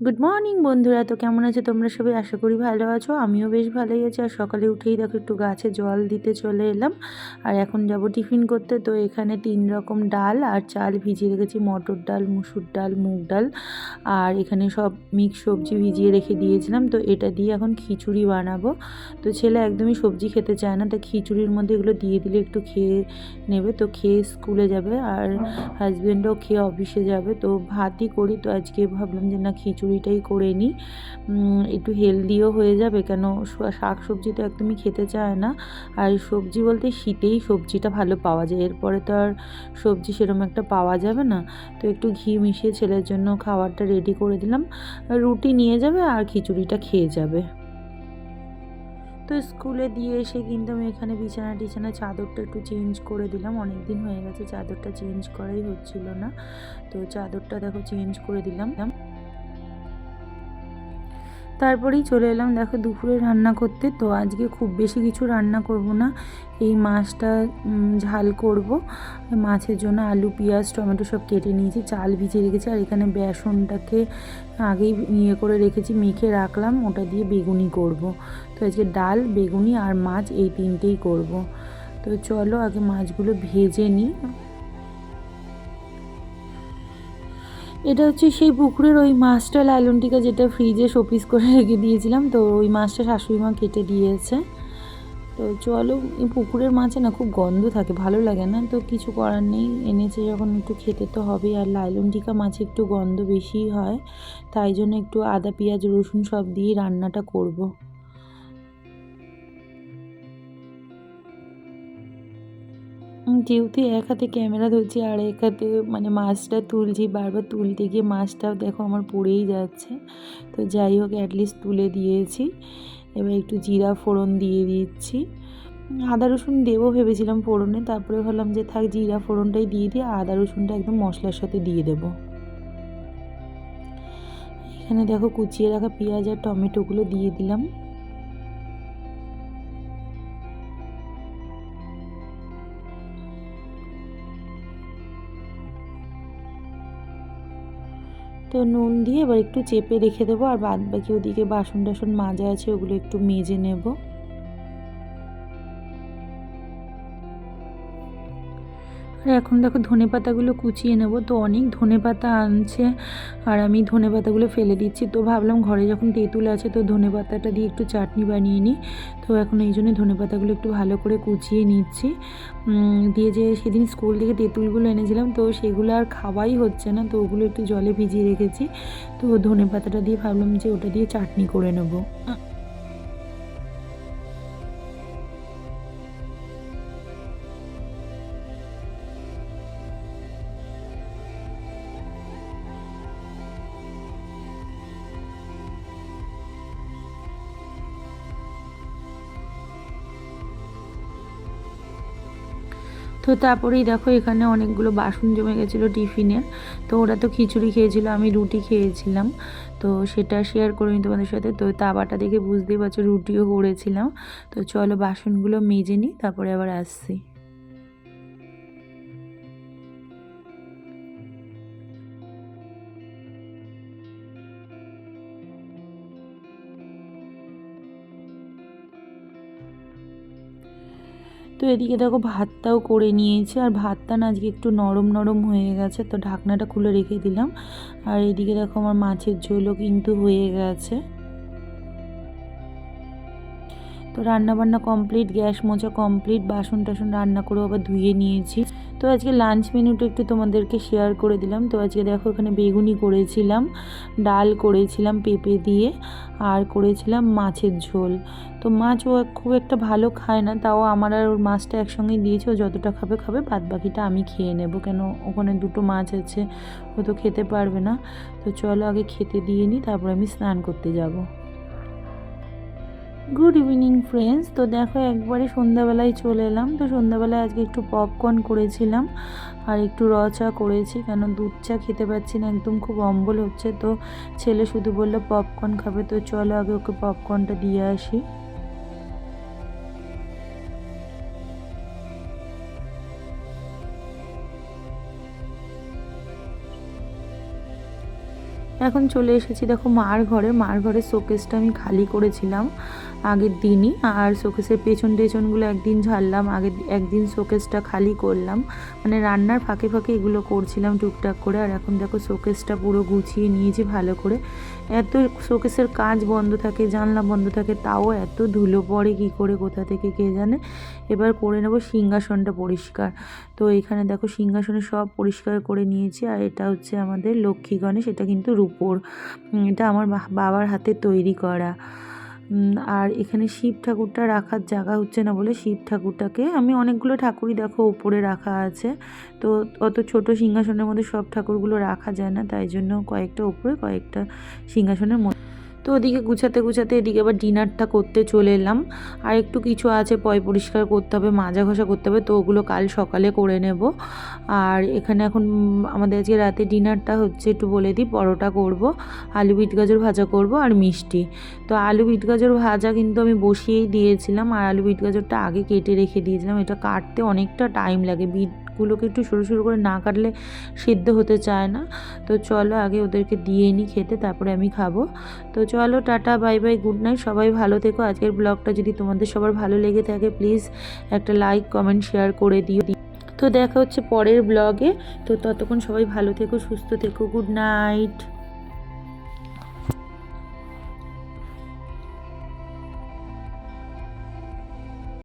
Good morning বন্ধুরা, তো কেমন আছো তোমরা সবাই? আশা করি ভালো আছো। আমিও বেশ ভালোই আছি। আর সকালে উঠেই দেখো একটু গাছে জল দিতে চলে এলাম। আর এখন যাব টিফিন করতে। তো এখানে 3 রকম ডাল আর চাল ভিজিয়ে রেখেছি, মটর ডাল, মুসুর ডাল, মুগ ডাল। আর এখানে সব মিক্স সবজি ভিজিয়ে রেখে দিয়েছিলাম। তো এটা দিয়ে এখন খিচুড়ি বানাবো। তো ছেলে একদমই সবজি খেতে চায় না, তো খিচুড়ির মধ্যে এগুলো দিয়ে দিলে একটু খেয়ে নেবে। তো খেয়ে স্কুলে যাবে, আর হাজব্যান্ডও খেয়ে অফিসে যাবে। তো ভাতই করি। তো আজকে ভাবলাম যে না, খিচুড়িটাই করে নিই, একটু হেলদিও হয়ে যাবে। কেন শাক সবজি তো একদমই খেতে চায় না। আর সবজি বলতে শীতেই সবজিটা ভালো পাওয়া যায়, এরপরে তো আর সবজি সেরকম একটা পাওয়া যাবে না। তো একটু ঘি মিশিয়ে ছেলের জন্য খাবারটা রেডি করে দিলাম। রুটি নিয়ে যাবে আর খিচুড়িটা খেয়ে যাবে। তো স্কুলে দিয়ে এসে কিন্তু আমি এখানে বিছানা চাদরটা একটু চেঞ্জ করে দিলাম। অনেক দিন হয়ে গেছে চাদরটা চেঞ্জ করাই হচ্ছিল না। তো চাদরটা দেখো চেঞ্জ করে দিলাম। তারপরেই চলে এলাম দেখো দুপুরে রান্না করতে। তো আজকে খুব বেশি কিছু রান্না করব না, এই মাছটা ঝাল করব। মাছের জন্য আলু, পেঁয়াজ, টমেটো সব কেটে নিয়েছি, চাল ভিজিয়ে রেখেছি। আর এখানে বেসনটাকে আগেই করে রেখেছি, মেখে রাখলাম, ওটা দিয়ে বেগুনি করব। তো আজকে ডাল, বেগুনি আর মাছ এই তিনটেই করব। তো চলো আগে মাছগুলো ভেজে নিই। এটা হচ্ছে সেই পুকুরের ওই মাছটা, লালনটিকা, যেটা ফ্রিজে শোপিস করে রেখে দিয়েছিলাম। তো ওই মাছটা শাশুড়ি মা কেটে দিয়েছে। তো চলো, এই পুকুরের মাছে না খুব গন্ধ থাকে, ভালো লাগে না। তো কিছু করার নেই, এনেছে যখন একটু খেতে তো হবেই। আর লালনটিকা মাছে একটু গন্ধ বেশিই হয়, তাই জন্য একটু আদা, পেঁয়াজ, রসুন সব দিয়ে রান্নাটা করব। যেহেতু এক হাতে ক্যামেরা ধরছি আর এক হাতে মানে মাছটা তুলছি, বারবার তুলতে গিয়ে মাছটাও দেখো আমার পড়েই যাচ্ছে। তো যাই হোক, অ্যাটলিস্ট তুলে দিয়েছি। এবার একটু জিরা ফোড়ন দিয়ে দিচ্ছি। আদা রসুন দেবো ভেবেছিলাম ফোড়নে, তারপরে ভাবলাম যে থাক, জিরা ফোড়নটাই দিয়ে দিয়ে আদা রসুনটা একদম মশলার সাথে দিয়ে দেবো। এখানে দেখো কুচিয়ে রাখা পেঁয়াজ আর টমেটোগুলো দিয়ে দিলাম। তো নুন দিয়ে এবার একটু চেপে রেখে দেবো। আর বাদ বাকি ওদিকে বাসন টাসন মাজা আছে, ওগুলো একটু মেজে নেবো। আর এখন দেখো ধনেপাতাগুলো কুচিয়ে নেব। তো অনেক ধনেপাতা আনছে আর আমি ধনেপাতাগুলো ফেলে দিচ্ছি। তো ভাবলাম ঘরে যখন তেঁতুল আছে, তো ধনেপাতাটা দিয়ে একটু চাটনি বানিয়ে নিই। তো এখন এই জন্য ধনেপাতাগুলো একটু ভালো করে কুচিয়ে নিচ্ছি। দিয়ে যে সেদিন স্কুল থেকে তেঁতুলগুলো এনেছিলাম, তো সেগুলো আর খাওয়াই হচ্ছে না, তো ওগুলো একটু জলে ভিজিয়ে রেখেছি। তো ধনেপাতাটা দিয়ে ভাবলাম যে ওটা দিয়ে চাটনি করে নেবো। তো তারপরেই দেখো এখানে অনেকগুলো বাসন জমে গেছিলো টিফিনের। তো ওরা তো খিচুড়ি খেয়েছিল, আমি রুটি খেয়েছিলাম। তো সেটা শেয়ার করিনি তোমাদের সাথে। তো তাওয়াটা দেখে বুঝতেই পারছো রুটিও করেছিলাম। তো চলো বাসনগুলো মেজে নিই, তারপরে আবার আসছি। তো এদিকে দেখো ভাতটাও করে নিয়েছি। আর ভাতটা না আজকে একটু নরম নরম হয়ে গেছে, তো ঢাকনাটা খুলে রেখে দিলাম। আর এদিকে দেখো আমার মাছের ঝোলও কিন্তু হয়ে গেছে। তো রান্নাবান্না কমপ্লিট, গ্যাস মোছা কমপ্লিট, বাসন টাসন রান্না করেও আবার ধুয়ে নিয়েছি। তো আজকে লাঞ্চ মেনুটা একটু তোমাদেরকে শেয়ার করে দিলাম। তো আজকে দেখো এখানে বেগুনি করেছিলাম, ডাল করেছিলাম পেঁপে দিয়ে, আর করেছিলাম মাছের ঝোল। তো মাছ ও খুব একটা ভালো খায় না, তাও আমার আর ওর মাছটা একসঙ্গে দিয়েছে। ও যতটা খাবে খাবে, বাদ বাকিটা আমি খেয়ে নেব, কেন ওখানে দুটো মাছ আছে, ও তো খেতে পারবে না। তো চলো আগে খেতে দিয়ে নিই, তারপর আমি স্নান করতে যাব। Good evening friends. তো দেখো একবারে সন্ধ্যাবেলায় চলে এলাম। তো সন্ধ্যাবেলায় আজকে একটু পপকর্ন করেছিলাম আর একটু র চা করেছি, কেন দুধ চা খেতে পাচ্ছি না, একদম খুব অম্বল হচ্ছে। তো ছেলে শুধু বললো পপকর্ন খাবে। তো চলো আগে ওকে পপকর্নটা দিয়ে আসি। এখন চলে এসেছি দেখো মার ঘরে শোকেসটা আমি খালি করেছিলাম আগের দিনই, আর শোকেসের পেছনগুলো একদিন ঝাড়লাম, একদিন শোকেসটা খালি করলাম, মানে রান্নার ফাঁকে ফাঁকে এগুলো করছিলাম টুকটাক করে। আর এখন দেখো শোকেসটা পুরো গুছিয়ে নিয়েছি ভালো করে। এত শোকেসের কাঁচ বন্ধ থাকে, জানলা বন্ধ থাকে, তাও এত ধুলো পড়ে কী করে কোথা থেকে কে জানে। এবার করে নেব সিংহাসনটা পরিষ্কার। তো এখানে দেখো সিংহাসনে সব পরিষ্কার করে নিয়েছি। আর এটা হচ্ছে আমাদের লক্ষ্মী গণেশ, এটা কিন্তু রূপোর, এটা আমার বাবার হাতে তৈরি করা। আর এখানে শিব ঠাকুরটা রাখার জায়গা হচ্ছে না বলে শিব ঠাকুরটাকে আমি, অনেকগুলো ঠাকুরই দেখো উপরে রাখা আছে, তো অত ছোট সিংহাসনের মধ্যে সব ঠাকুরগুলো রাখা যায় না, তাই জন্য কয়েকটা উপরে কয়েকটা সিংহাসনের মধ্যে। তো ওদিকে গুছাতে এদিকে আবার ডিনারটা করতে চলে এলাম। আর একটু কিছু আছে পরিষ্কার করতে হবে, মাজা ঘষা করতে হবে, তো ওগুলো কাল সকালে করে নেব। আর এখানে এখন আমাদের আজকে রাতে ডিনারটা হচ্ছে, একটু বলে দিই, পরোটা করব, আলু বিট গাজর ভাজা করব আর মিষ্টি। তো আলু বিট গাজর ভাজা কিন্তু আমি বসিয়েই দিয়েছিলাম, আর আলু বিট গাজরটা আগে কেটে রেখে দিয়েছিলাম। এটা কাটতে অনেকটা টাইম লাগে, বিটগুলোকে একটু সরু করে না কাটলে সিদ্ধ হতে চায় না। তো চলো আগে ওদেরকে দিয়ে নিই খেতে, তারপরে আমি খাবো। তো চলো tata, bye bye, good night, সবাই ভালো থেকো। আজকের ব্লগটা যদি তোমাদের সবার ভালো লেগে থাকে প্লিজ একটা লাইক কমেন্ট শেয়ার করে দিও। তো দেখা হচ্ছে পরের ব্লগে। তো ততক্ষণ সবাই ভালো থেকো, সুস্থ থেকো, গুড নাইট।